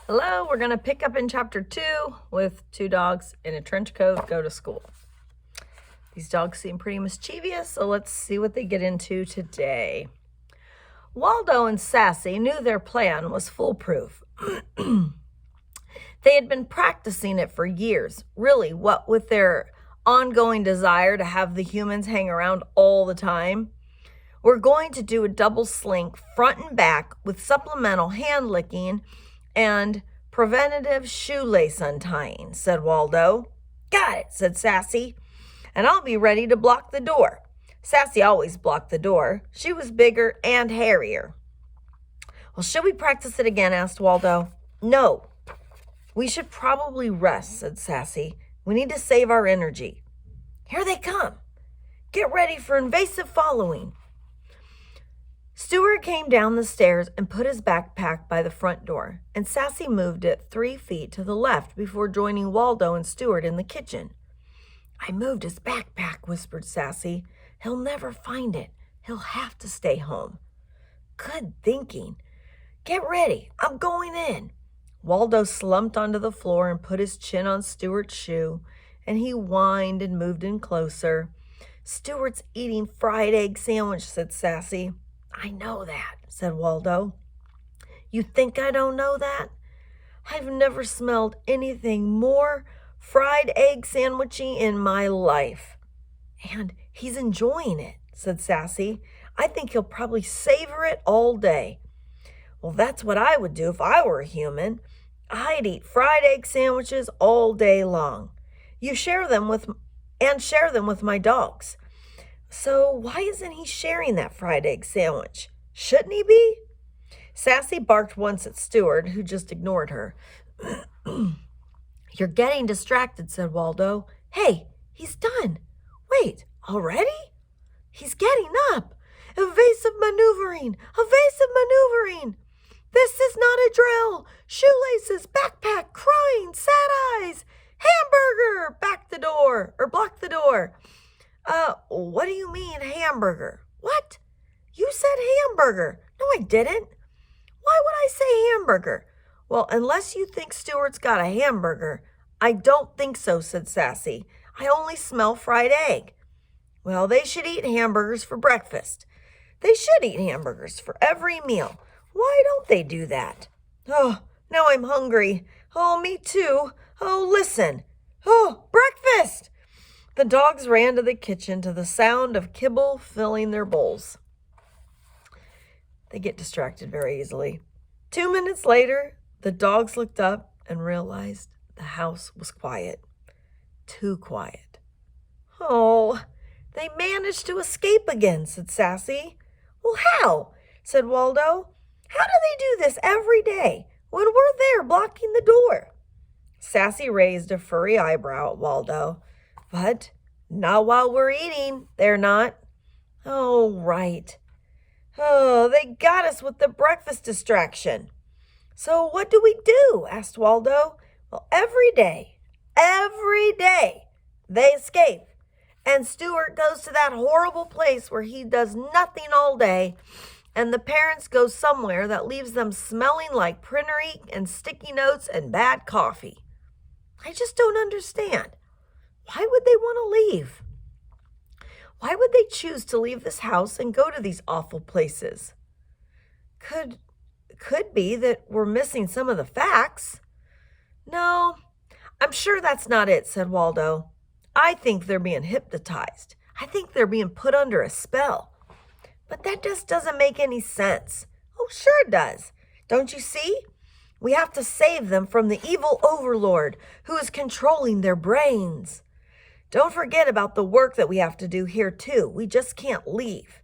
Hello, we're going to pick up in chapter 2 with two dogs in a trench coat go to school. These dogs seem pretty mischievous, so let's see what they get into today. Waldo and Sassy knew their plan was foolproof. They had been practicing it for years, really, what with their ongoing desire to have the humans hang around all the time. We're going to do a double slink front and back with supplemental hand licking and preventative shoelace untying, said Waldo. Got it, said Sassy. And I'll be ready to block the door. Sassy always blocked the door. She was bigger and hairier. Well, should we practice it again, asked Waldo. No. We should probably rest, said Sassy. We need to save our energy. Here they come. Get ready for invasive following. Stuart came down the stairs and put his backpack by the front door, and Sassy moved it 3 feet to the left before joining Waldo and Stuart in the kitchen. I moved his backpack, whispered Sassy. He'll never find it. He'll have to stay home. Good thinking. Get ready. I'm going in. Waldo slumped onto the floor and put his chin on Stuart's shoe, and he whined and moved in closer. Stuart's eating fried egg sandwich, said Sassy. I know that, said Waldo. You think I don't know that? I've never smelled anything more fried egg sandwichy in my life. And he's enjoying it, said Sassy. I think he'll probably savor it all day. Well, that's what I would do if I were a human. I'd eat fried egg sandwiches all day long. You share them with my dogs. So why isn't he sharing that fried egg sandwich? Shouldn't he be? Sassy barked once at Stuart, who just ignored her. You're getting distracted, said Waldo. Hey, he's done. Wait, already? He's getting up. Evasive maneuvering. Evasive maneuvering. This is not a drill. Shoelaces, backpack, crying, sad eyes. Hamburger! Block the door. What do you mean hamburger? What? You said hamburger. No, I didn't. Why would I say hamburger? Well, unless you think Stuart's got a hamburger. I don't think so, said Sassy. I only smell fried egg. Well, they should eat hamburgers for breakfast. They should eat hamburgers for every meal. Why don't they do that? Oh, now I'm hungry. Oh, me too. Oh, listen. Oh, breakfast! The dogs ran to the kitchen to the sound of kibble filling their bowls. They get distracted very easily. 2 minutes later, the dogs looked up and realized the house was quiet. Too quiet. Oh, they managed to escape again, said Sassy. Well, how? Said Waldo. How do they do this every day when we're there blocking the door? Sassy raised a furry eyebrow at Waldo. But not while we're eating, they're not. Oh, right. Oh, they got us with the breakfast distraction. So what do we do? Asked Waldo. Well, every day, they escape. And Stuart goes to that horrible place where he does nothing all day, and the parents go somewhere that leaves them smelling like printer ink and sticky notes and bad coffee. I just don't understand. Why would they want to leave? Why would they choose to leave this house and go to these awful places? Could be that we're missing some of the facts. No, I'm sure that's not it, said Waldo. I think they're being hypnotized. I think they're being put under a spell. But that just doesn't make any sense. Oh, sure it does. Don't you see? We have to save them from the evil overlord who is controlling their brains. Don't forget about the work that we have to do here, too. We just can't leave.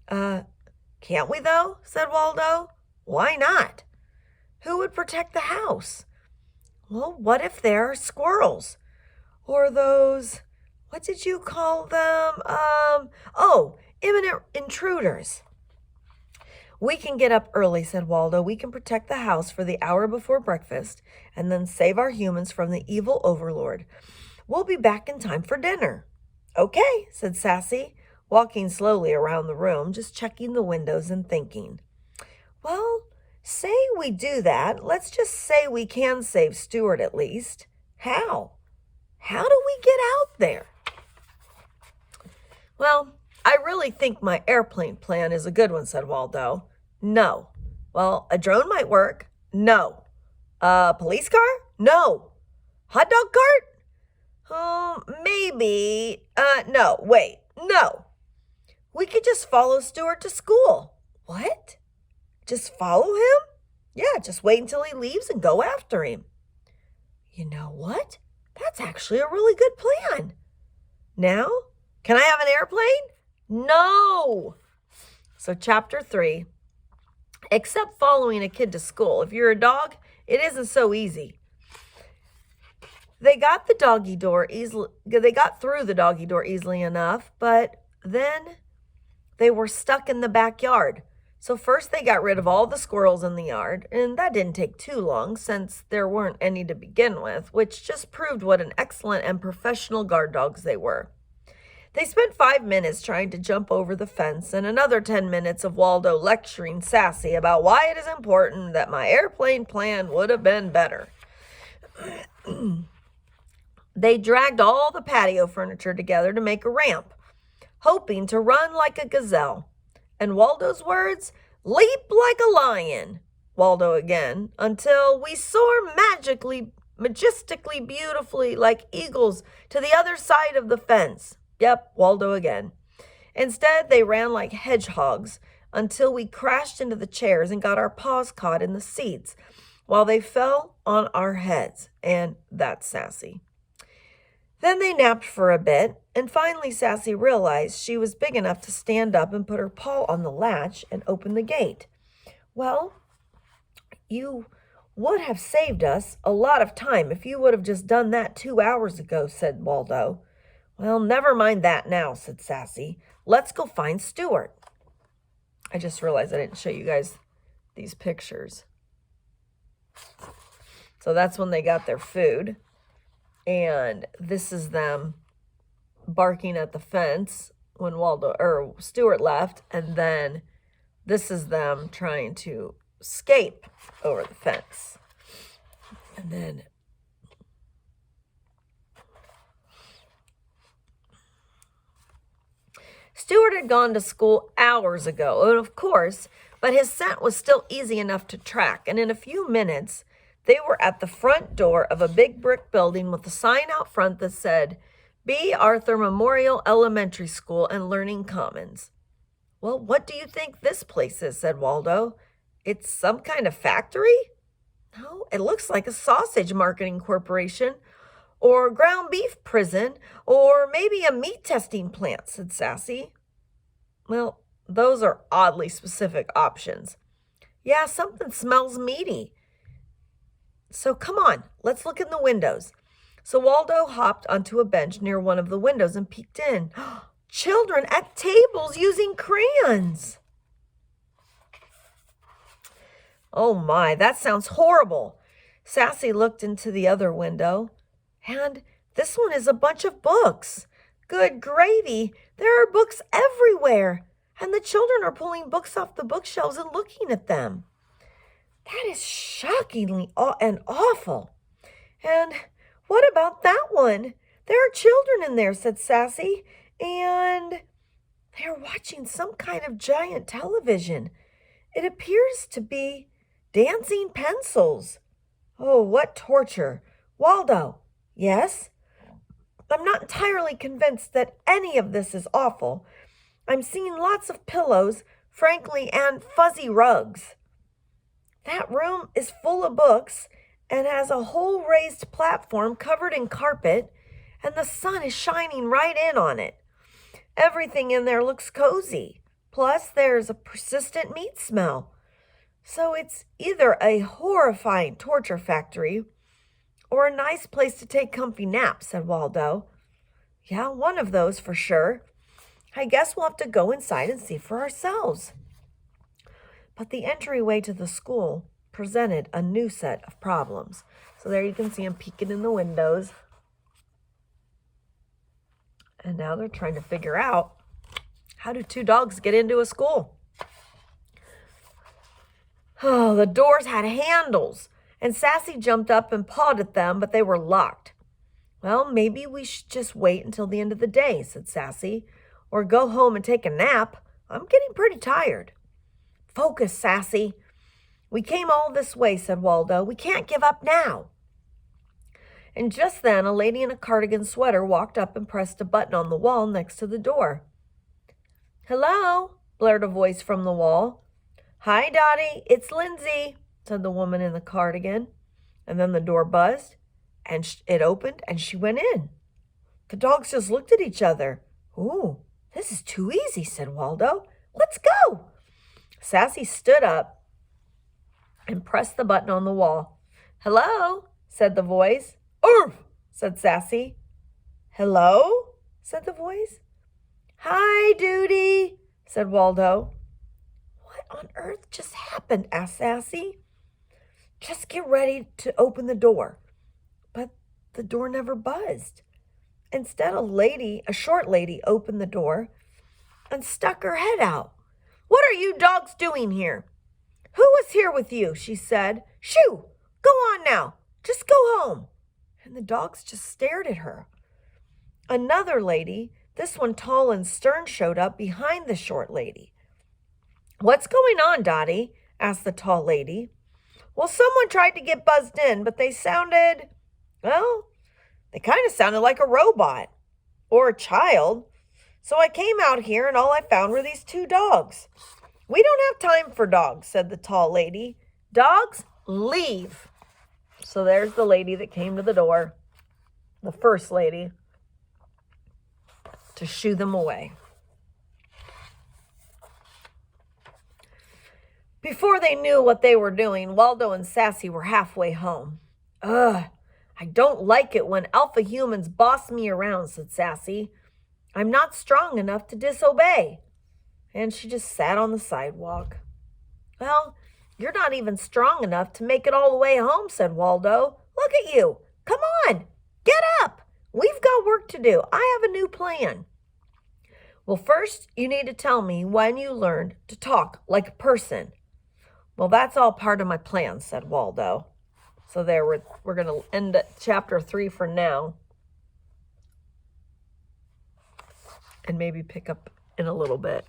Can't we, though? Said Waldo. Why not? Who would protect the house? Well, what if there are squirrels? Or those, what did you call them? Imminent intruders. We can get up early, said Waldo. We can protect the house for the hour before breakfast and then save our humans from the evil overlord. We'll be back in time for dinner. Okay, said Sassy, walking slowly around the room, just checking the windows and thinking. Well, Say we do that. Let's just say we can save Stuart at least. How? How do we get out there? Well, I really think my airplane plan is a good one, said Waldo. No. Well, a drone might work. No. A police car? No. Hot dog cart? Maybe. No, wait. No. We could just follow Stuart to school. What? Just follow him? Yeah, just wait until he leaves and go after him. You know what? That's actually a really good plan. Now, can I have an airplane? No. So chapter 3, except following a kid to school. If you're a dog, it isn't so easy. They got through the doggy door easily enough, but then they were stuck in the backyard. So first they got rid of all the squirrels in the yard, and that didn't take too long since there weren't any to begin with, which just proved what an excellent and professional guard dogs they were. They spent 5 minutes trying to jump over the fence and another 10 minutes of Waldo lecturing Sassy about why it is important that my airplane plan would have been better. They dragged all the patio furniture together to make a ramp, hoping to run like a gazelle. And Waldo's words, leap like a lion, Waldo again, until we soar majestically, beautifully like eagles to the other side of the fence. Yep, Waldo again. Instead, they ran like hedgehogs until we crashed into the chairs and got our paws caught in the seats while they fell on our heads. And that's Sassy. Then they napped for a bit, and finally Sassy realized she was big enough to stand up and put her paw on the latch and open the gate. Well, you would have saved us a lot of time if you would have just done that 2 hours ago, said Waldo. Well, never mind that now, said Sassy. Let's go find Stuart. I just realized I didn't show you guys these pictures. So that's when they got their food. And this is them barking at the fence when Stuart left. And then this is them trying to escape over the fence. And then Stuart had gone to school hours ago, and of course, but his scent was still easy enough to track. And in a few minutes, they were at the front door of a big brick building with a sign out front that said, B. Arthur Memorial Elementary School and Learning Commons. Well, what do you think this place is, said Waldo. It's some kind of factory? No, it looks like a sausage marketing corporation or ground beef prison or maybe a meat testing plant, said Sassy. Well, those are oddly specific options. Yeah, something smells meaty. So come on, let's look in the windows. So Waldo hopped onto a bench near one of the windows and peeked in. Children at tables using crayons. Oh my, that sounds horrible. Sassy looked into the other window, and this one is a bunch of books. Good gravy, there are books everywhere, and the children are pulling books off the bookshelves and looking at them. That is shockingly and awful. And what about that one? There are children in there, said Sassy, and they're watching some kind of giant television. It appears to be dancing pencils. Oh, what torture. Waldo, yes? I'm not entirely convinced that any of this is awful. I'm seeing lots of pillows, frankly, and fuzzy rugs. That room is full of books and has a whole raised platform covered in carpet, and the sun is shining right in on it. Everything in there looks cozy. Plus, there's a persistent meat smell. So it's either a horrifying torture factory or a nice place to take comfy naps, said Waldo. Yeah, one of those for sure. I guess we'll have to go inside and see for ourselves. But the entryway to the school presented a new set of problems. So there you can see them peeking in the windows. And now they're trying to figure out, how do two dogs get into a school? Oh, the doors had handles, and Sassy jumped up and pawed at them, but they were locked. Well, maybe we should just wait until the end of the day, said Sassy, or go home and take a nap. I'm getting pretty tired. Focus, Sassy. We came all this way, said Waldo. We can't give up now. And just then, a lady in a cardigan sweater walked up and pressed a button on the wall next to the door. Hello, blared a voice from the wall. Hi, Dottie, it's Lindsay, said the woman in the cardigan. And then the door buzzed, and it opened, and she went in. The dogs just looked at each other. Ooh, this is too easy, said Waldo. Let's go. Sassy stood up and pressed the button on the wall. Hello, said the voice. Oof, said Sassy. Hello, said the voice. Hi, Duty, said Waldo. What on earth just happened? Asked Sassy. Just get ready to open the door. But the door never buzzed. Instead, a short lady, opened the door and stuck her head out. What are you dogs doing here? Who was here with you? She said. Shoo! Go on now. Just go home. And the dogs just stared at her. Another lady, this one tall and stern, showed up behind the short lady. What's going on, Dottie? Asked the tall lady. Well, someone tried to get buzzed in, but they kind of sounded like a robot or a child. So I came out here and all I found were these two dogs. We don't have time for dogs, said the tall lady. Dogs, leave. So there's the lady that came to the door, the first lady, to shoo them away. Before they knew what they were doing, Waldo and Sassy were halfway home. Ugh, I don't like it when alpha humans boss me around, said Sassy. I'm not strong enough to disobey. And she just sat on the sidewalk. Well, you're not even strong enough to make it all the way home, said Waldo. Look at you. Come on, get up. We've got work to do. I have a new plan. Well, first, you need to tell me when you learned to talk like a person. Well, that's all part of my plan, said Waldo. So there, we're going to end at chapter 3 for now. And maybe pick up in a little bit.